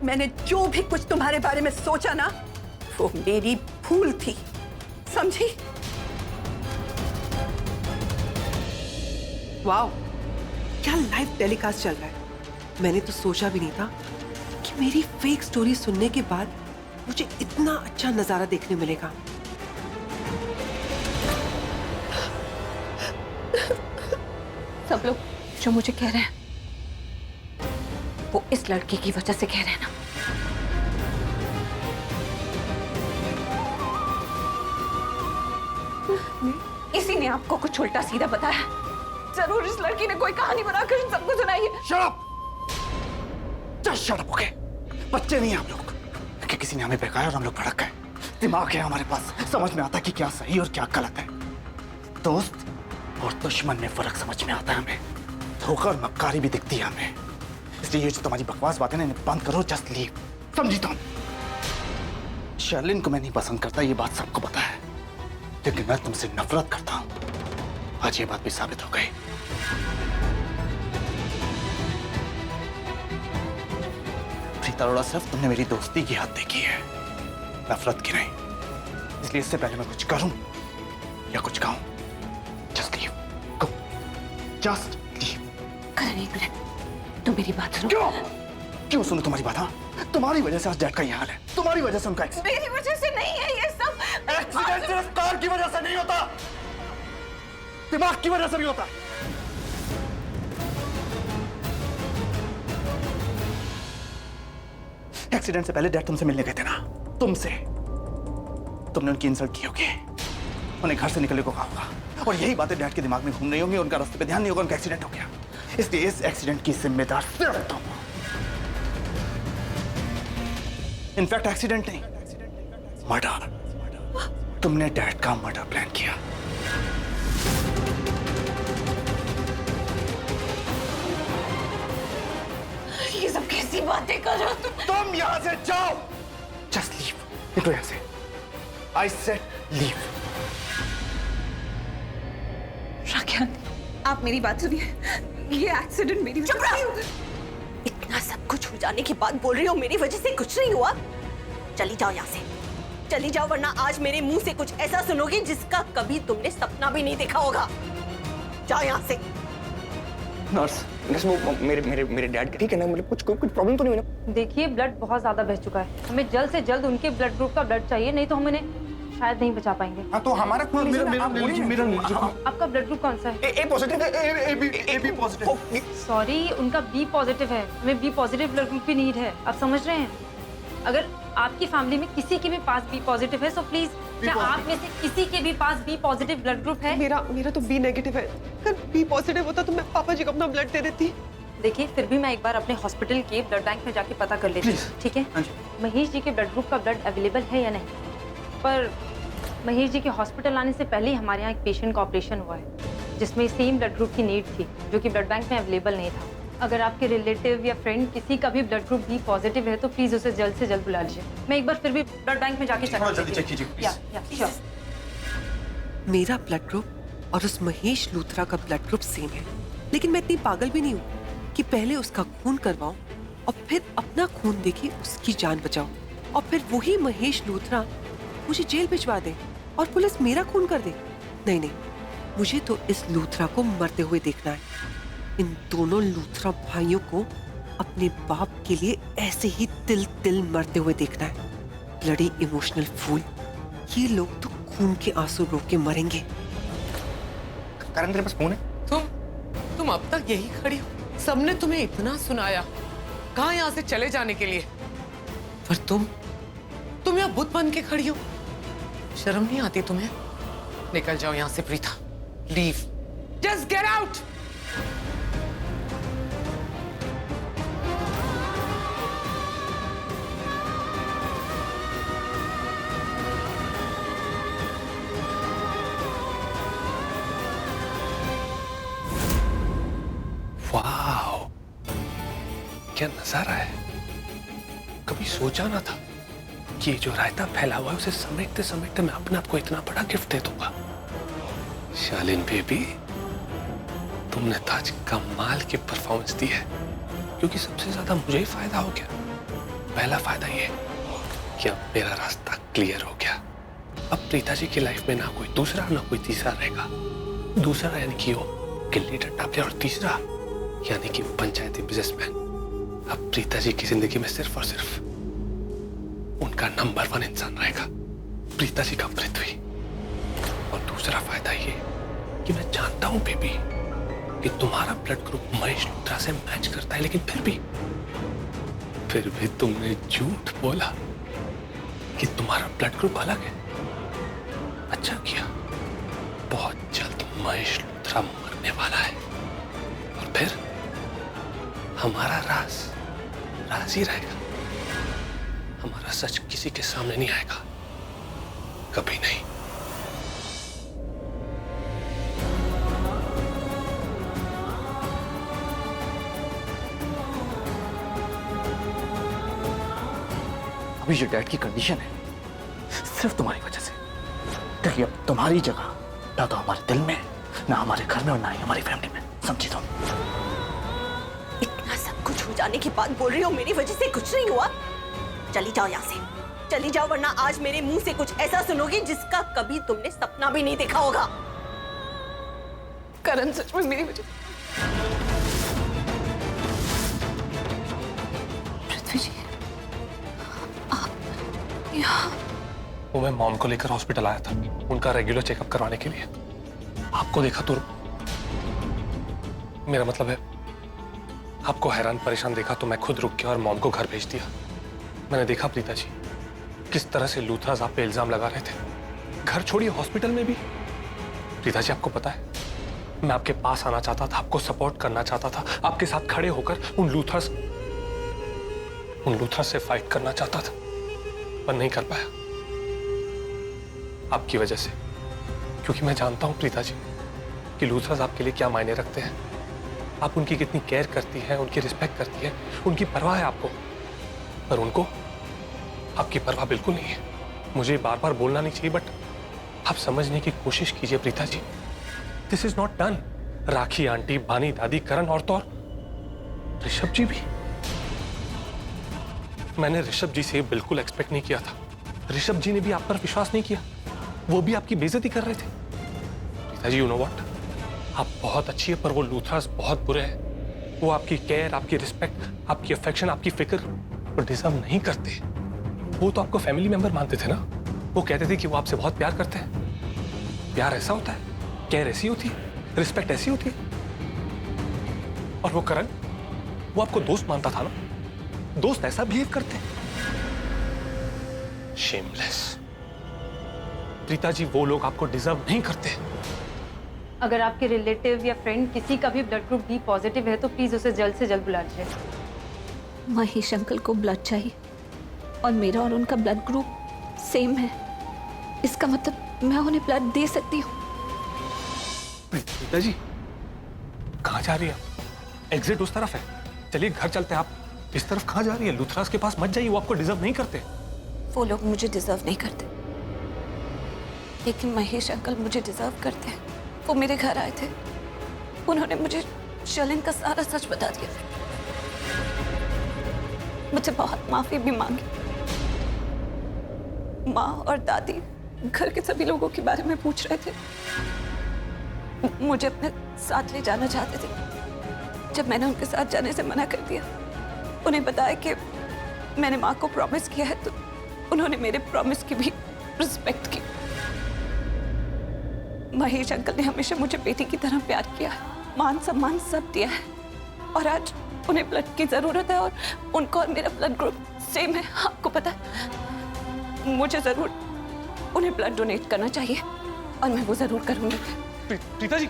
मैंने जो भी कुछ तुम्हारे बारे में सोचा ना, वो मेरी भूल थी, समझी? वाओ, क्या लाइव टेलीकास्ट चल रहा है। मैंने तो सोचा भी नहीं था कि मेरी फेक स्टोरी सुनने के बाद मुझे इतना अच्छा नजारा देखने मिलेगा। सब लोग जो मुझे कह रहे हैं वो इस लड़की की वजह से कह रहे हैं ना। इसी ने आपको कुछ उल्टा सीधा बताया। जरूर इस लड़की ने कोई कहानी बनाकर इन सबको सुनाई है। Shut up! Just shut up, okay? बच्चे नहीं हैं हम लोग कि किसी ने हमें बहकाया और हम लोग भड़क गए। दिमाग है हमारे पास, समझ में आता है कि क्या सही और क्या गलत है। दोस्त और दुश्मन में फर्क समझ में आता है हमें। धोखा और मक्कारी भी दिखती है हमें। इसलिए ये जो तुम्हारी बकवास बातें ना, इन्हें बंद करो, जस्ट लीव। समझी तुम? शर्लिन को मैं नहीं पसंद करता, ये बात सबको पता है, लेकिन मैं तुमसे नफरत करता हूं। आज ये बात भी साबित हो गई। प्रीता अरोड़ा, सिर्फ तुमने मेरी दोस्ती की हद देखी है, नफरत की नहीं। इसलिए इससे पहले मैं कुछ करूं या कुछ कहूं, जस्ट लीव, गो, जस्ट लीव। करण, एक मिनट, तुम मेरी बात सुनो। क्यों क्यों सुनो तुम्हारी बात? हाँ, तुम्हारी वजह से आज डैड का ये हाल है, तुम्हारी वजह से उनका एक्सीडेंट। मेरी वजह से नहीं है ये सब। एक्सीडेंट सिर्फ कार की वजह से नहीं होता, दिमाग की वजह से भी होता। एक्सीडेंट से पहले डैड तुमसे मिलने गए थे ना, तुमसे। तुमने उनकी इंसल्ट की होगी, उन्हें घर से निकलने को कहा होगा, और यही बातें डैड के दिमाग में घूम रही होंगी। उनका रास्ते पे ध्यान नहीं होगा, उनका एक्सीडेंट हो गया। इसलिए इस एक्सीडेंट की जिम्मेदार सिर्फ तुम हो। इनफैक्ट एक्सीडेंट नहीं, मर्डर। तुमने डैड का मर्डर प्लान किया। ये सब कैसी बातें कर रहे हो तुम? तुम यहां से जाओ, जस्ट लीव, निकलो यहां से। I said leave. राख्यान, आप मेरी बात सुनिए। ये एक्सीडेंट मेरी वजह से हुआ। इतना सब कुछ हो जाने के बाद बोल रही हो मेरी वजह से कुछ नहीं हुआ? चली जाओ यहाँ से, चली जाओ, वरना आज मेरे मुंह से कुछ ऐसा सुनोगी जिसका कभी तुमने सपना भी नहीं देखा होगा। जाओ यहाँ से। नर्स, वो मेरे डैड के ठीक है ना? मतलब कुछ प्रॉब्लम तो नहीं हुई ना? देखिए, ब्लड बहुत ज्यादा बह चुका है। हमें जल्द से जल्द उनके ब्लड ग्रुप का ब्लड चाहिए, नहीं तो हम इन्हें शायद नहीं बचा पाएंगे। हाँ, तो हमारा खून मेरा आपका ब्लड ग्रुप कौन सा है? ए पॉजिटिव है। A B positive. सॉरी, उनका बी पॉजिटिव है। हमें बी पॉजिटिव ब्लड ग्रुप की नीड है, आप समझ रहे हैं? अगर आपकी फैमिली में किसी के भी पास बी पॉजिटिव है, तो प्लीज, क्या आप में से किसी के भी पास बी पॉजिटिव ब्लड ग्रुप है? मेरा तो बी नेगेटिव है। अगर बी पॉजिटिव होता तो मैं पापा जी को अपना ब्लड दे देती। देखिए, फिर भी मैं एक बार अपने हॉस्पिटल के ब्लड बैंक में जाके पता कर लेती हूँ, ठीक है? महेश जी के ब्लड ग्रुप का ब्लड अवेलेबल है या नहीं? पर महेश जी के हॉस्पिटल आने से पहले ही हमारे यहाँ एक पेशेंट का ऑपरेशन हुआ है जिसमें सेम ब्लड ग्रुप की नीड थी, जो कि ब्लड बैंक में अवेलेबल नहीं था। अगर आपके रिलेटिव या फ्रेंड किसी का भी ब्लड ग्रुप बी पॉजिटिव है तो प्लीज उसे जल्द से जल्द बुला लीजिए। मैं एक बार फिर भी ब्लड बैंक में जाके चेक कीजिए। मेरा ब्लड ग्रुप और उस महेश लूथरा का ब्लड ग्रुप सेम है, लेकिन मैं इतनी पागल भी नहीं हूँ कि पहले उसका खून करवाऊं और फिर अपना खून देके उसकी जान बचाऊं, और फिर वही महेश लूथरा मुझे जेल भिजवा दे और पुलिस मेरा खून कर दे। नहीं नहीं, मुझे तो इस लूथरा को मरते हुए देखना है। इन दोनों लूथरा भाइयों को अपने बाप के लिए ऐसे ही तिल तिल मरते हुए देखना है। ब्लडी इमोशनल फूल, ये लोग तो खून के आंसू रोक के मरेंगे। करण, तेरे पास फोन है? तुम अब तक यही खड़ी हो? सबने तुम्हें इतना सुनाया, कहा यहाँ से चले जाने के लिए, पर तुम यहाँ बुत बन के खड़ी हो। शर्म नहीं आती तुम्हें? निकल जाओ यहाँ से Preeta, leave, just get out. Wow, क्या नजारा है। कभी सोचा ना था कि ये जो रायता फैला हुआ है उसे समेटते समेटते मैं अपने आप को इतना बड़ा गिफ्ट दे दूंगा। शालिन बेबी, तुमने तो आज कमाल की परफॉर्मेंस दी है, क्योंकि सबसे ज्यादा मुझे ही फायदा हो गया। पहला फायदा ये कि अब मेरा रास्ता क्लियर हो गया। अब प्रीता जी की लाइफ में ना कोई दूसरा ना कोई तीसरा रहेगा। दूसरा यानी कि वो गिल्ली डंडा प्लेयर, और तीसरा यानी कि पंचायती बिजनेसमैन। अब प्रीता जी की जिंदगी में सिर्फ और सिर्फ उनका नंबर 1 इंसान रहेगा, प्रीता जी का पृथ्वी। और दूसरा फायदा ये कि मैं जानता हूं बेबी कि तुम्हारा ब्लड ग्रुप महेश लूथरा से मैच करता है, लेकिन फिर भी तुमने झूठ बोला कि तुम्हारा ब्लड ग्रुप अलग है। अच्छा किया, बहुत जल्द महेश लूथरा मरने वाला है और फिर हमारा राज ही रहेगा। हमारा सच किसी के सामने नहीं आएगा, कभी नहीं। अभी जो डैड की कंडीशन है सिर्फ तुम्हारी वजह से, क्योंकि अब तुम्हारी जगह ना तो हमारे दिल में, ना हमारे घर में और ना ही हमारी फैमिली में, समझी तुम? इतना सब कुछ हो जाने के बाद बोल रही हो मेरी वजह से कुछ नहीं हुआ? चली जाओ यहाँ से, चली जाओ, वरना आज मेरे मुंह से कुछ ऐसा सुनोगी जिसका कभी तुमने सपना भी नहीं देखा होगा। करण सच में मेरी वजह। पृथ्वी जी, आप यहाँ? वो मैं मॉम को लेकर हॉस्पिटल आया था उनका रेगुलर चेकअप करवाने के लिए। आपको देखा तो, मेरा मतलब है आपको हैरान परेशान देखा तो मैं खुद रुक गया और मॉम को घर भेज दिया। मैंने देखा प्रीता जी किस तरह से लूथरास आप पे इल्जाम लगा रहे थे, घर छोड़िए हॉस्पिटल में भी। प्रीता जी आपको पता है मैं आपके पास आना चाहता था, आपको सपोर्ट करना चाहता था, आपके साथ खड़े होकर उन लूथरास से फाइट करना चाहता था, पर नहीं कर पाया आपकी वजह से। क्योंकि मैं जानता हूं प्रीता जी कि लूथरास आपके लिए क्या मायने रखते हैं, आप उनकी कितनी केयर करती है, उनकी रिस्पेक्ट करती है, उनकी परवाह है आपको, पर उनको आपकी परवाह बिल्कुल नहीं है। मुझे बार बार बोलना नहीं चाहिए, बट आप समझने की कोशिश कीजिए Preeta ji, this is not done. Rakhi aunty, Bani दादी, करण और तो और ऋषभ जी भी। मैंने ऋषभ जी से बिल्कुल एक्सपेक्ट नहीं किया था। ऋषभ जी ने भी आप पर विश्वास नहीं किया, वो भी आपकी बेइज्जती कर रहे थे। Preeta ji, you know what, आप बहुत अच्छी है, पर वो लूथरास बहुत बुरे हैं। वो आपकी केयर, आपकी रिस्पेक्ट, आपकी अफेक्शन, आपकी फिक्र वो डिजर्व नहीं करते। वो तो आपको फैमिली मेंबर मानते थे ना, वो कहते थे कि वो आपसे बहुत प्यार करते हैं। प्यार ऐसा होता है, केयर ऐसी होती है, रिस्पेक्ट ऐसी होती है। और वो करण, वो आपको दोस्त मानता था ना, दोस्त ऐसा बिहेव करते हैं। शेमलेस। प्रीता जी, वो लोग आपको डिजर्व नहीं करते। अगर आपके रिलेटिव या फ्रेंड किसी का भी ब्लड ग्रुप बी पॉजिटिव है तो प्लीज उसे जल्द से जल्द बुला लीजिए। महेश अंकल को ब्लड चाहिए और मेरा और उनका ब्लड ग्रुप सेम है, इसका मतलब मैं उन्हें ब्लड दे सकती हूँ। प्रीता जी, कहाँ जा रही है? एग्जिट उस तरफ है, चलिए घर चलते हैं। आप इस तरफ कहाँ जा रही है? लूथरास के पास मत जाइए, वो आपको डिजर्व नहीं करते। वो लोग मुझे डिजर्व नहीं करते, लेकिन महेश अंकल मुझे डिजर्व करते हैं। वो मेरे घर आए थे, उन्होंने मुझे शलिन का सारा सच बता दिया, मुझे बहुत माफी भी मांगी। माँ और दादी घर के सभी लोगों के बारे में पूछ रहे थे, मुझे अपने साथ ले जाना चाहते थे। जब मैंने उनके साथ जाने से मना कर दिया, उन्हें बताया कि मैंने माँ को प्रॉमिस किया है, तो उन्होंने मेरे प्रॉमिस की भी रिस्पेक्ट की। महेश अंकल ने हमेशा मुझे बेटी की तरह प्यार किया है, मान सम्मान सब दिया है, और आज उन्हें ब्लड की जरूरत है और उनको और मेरा ब्लड ग्रुप सेम है। आपको पता है, मुझे जरूर उन्हें ब्लड डोनेट करना चाहिए और मैं वो जरूर करूंगी। प्रीता जी,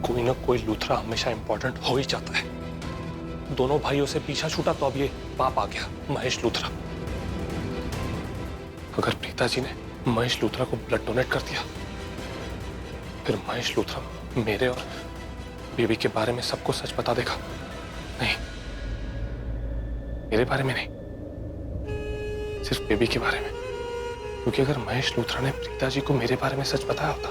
कोई ना कोई लूथरा हमेशा इंपॉर्टेंट हो ही जाता है। दोनों भाइयों से पीछा छूटा तो अब ये बाप आ गया, महेश लूथरा। अगर प्रीता जी ने महेश लूथरा को ब्लड डोनेट कर दिया, फिर महेश लूथरा मेरे और बेबी के बारे में सबको सच बता देगा। नहीं, मेरे बारे में नहीं, सिर्फ बेबी के बारे में। क्योंकि अगर महेश लूथरा ने प्रीता जी को मेरे बारे में सच बताया होता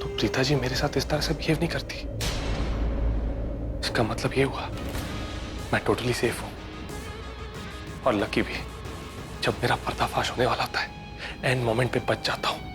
तो प्रीता जी मेरे साथ इस तरह से बिहेव नहीं करती। इसका मतलब ये हुआ मैं टोटली सेफ हूं और लकी भी। जब मेरा पर्दाफाश होने वाला होता है एंड मोमेंट पे बच जाता हूं।